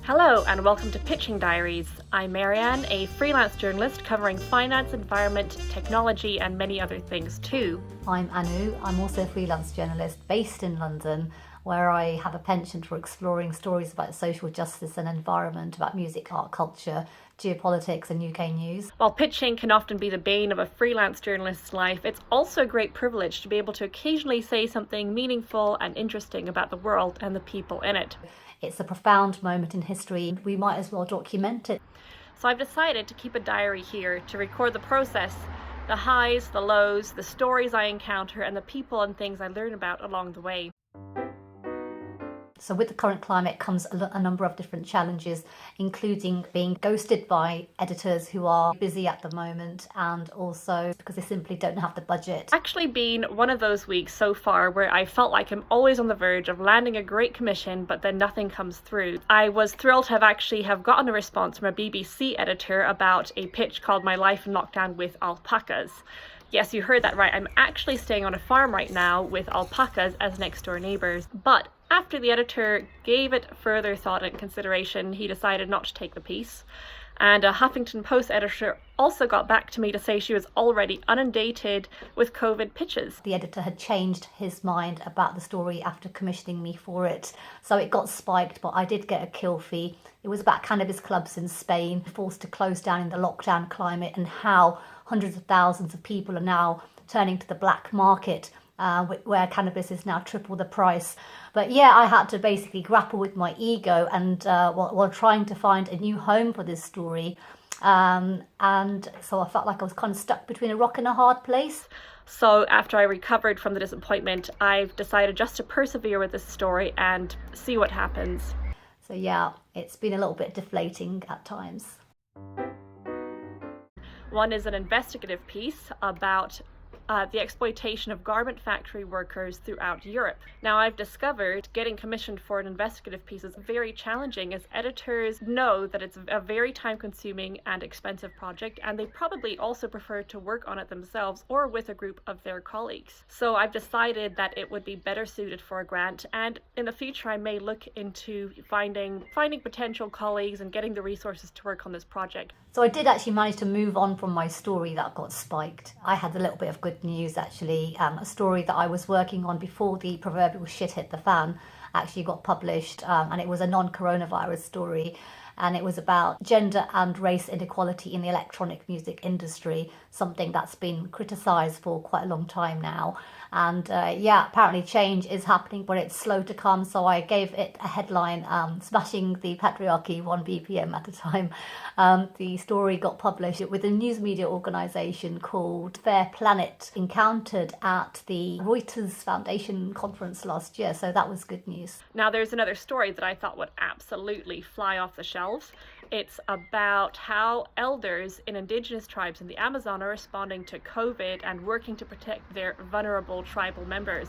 Hello and welcome to Pitching Diaries. I'm Marianne, a freelance journalist covering finance, environment, technology and many other things too. I'm Anu. I'm also a freelance journalist based in London, where I have a penchant for exploring stories about social justice and environment, about music, art, culture, geopolitics and UK news. While pitching can often be the bane of a freelance journalist's life, it's also a great privilege to be able to occasionally say something meaningful and interesting about the world and the people in it. It's a profound moment in history. We might as well document it. So I've decided to keep a diary here to record the process, the highs, the lows, the stories I encounter, and the people and things I learn about along the way. So with the current climate comes a number of different challenges, including being ghosted by editors who are busy at the moment, and also because they simply don't have the budget. Actually been one of those weeks so far where I felt like I'm always on the verge of landing a great commission, but then nothing comes through. I was thrilled to have gotten a response from a BBC editor about a pitch called My Life in Lockdown with Alpacas. Yes, you heard that right. I'm actually staying on a farm right now with alpacas as next door neighbours. But after the editor gave it further thought and consideration, he decided not to take the piece. And a Huffington Post editor also got back to me to say she was already inundated with COVID pitches. The editor had changed his mind about the story after commissioning me for it. So it got spiked, but I did get a kill fee. It was about cannabis clubs in Spain, forced to close down in the lockdown climate, and how hundreds of thousands of people are now turning to the black market, where cannabis is now triple the price. But yeah, I had to basically grapple with my ego and while trying to find a new home for this story. And so I felt like I was kind of stuck between a rock and a hard place. So after I recovered from the disappointment, I've decided just to persevere with this story and see what happens. So yeah, it's been a little bit deflating at times. One is an investigative piece about the exploitation of garment factory workers throughout Europe. Now, I've discovered getting commissioned for an investigative piece is very challenging, as editors know that it's a very time-consuming and expensive project, and they probably also prefer to work on it themselves or with a group of their colleagues. So I've decided that it would be better suited for a grant, and in the future I may look into finding potential colleagues and getting the resources to work on this project. So I did actually manage to move on from my story that got spiked. I had a little bit of good news actually. A story that I was working on before the proverbial shit hit the fan actually got published, and it was a non-coronavirus story, and it was about gender and race inequality in the electronic music industry, something that's been criticised for quite a long time now. And apparently change is happening, but it's slow to come. So I gave it a headline, Smashing the Patriarchy 1 BPM at a time. The story got published with a news media organisation called Fair Planet, encountered at the Reuters Foundation conference last year. So that was good news. Now there's another story that I thought would absolutely fly off the shelves. It's about how elders in indigenous tribes in the Amazon are responding to COVID and working to protect their vulnerable tribal members.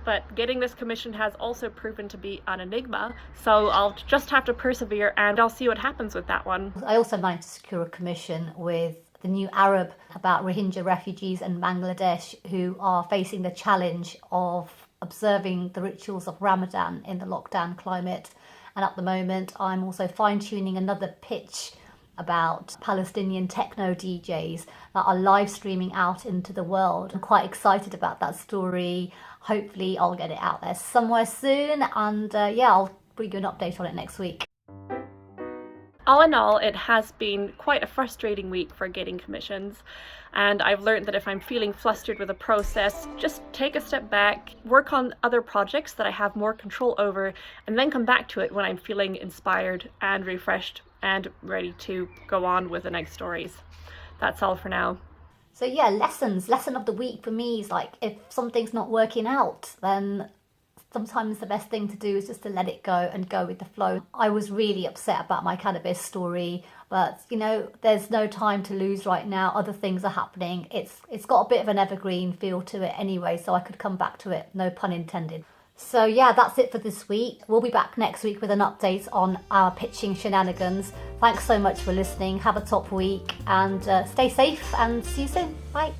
But getting this commission has also proven to be an enigma, so I'll just have to persevere and I'll see what happens with that one. I also managed to secure a commission with the New Arab about Rohingya refugees in Bangladesh who are facing the challenge of observing the rituals of Ramadan in the lockdown climate. And at the moment, I'm also fine-tuning another pitch about Palestinian techno DJs that are live streaming out into the world. I'm quite excited about that story. Hopefully I'll get it out there somewhere soon, and I'll bring you an update on it next week. All in all, it has been quite a frustrating week for getting commissions, and I've learned that if I'm feeling flustered with a process, just take a step back, work on other projects that I have more control over, and then come back to it when I'm feeling inspired and refreshed and ready to go on with the next stories. That's all for now. So yeah, lesson of the week for me is like, if something's not working out, then sometimes the best thing to do is just to let it go and go with the flow. I was really upset about my cannabis story, but there's no time to lose right now. Other things are happening. It's got a bit of an evergreen feel to it anyway, so I could come back to it, no pun intended. So yeah, that's it for this week. We'll be back next week with an update on our pitching shenanigans. Thanks so much for listening. Have a top week and stay safe, and see you soon. Bye.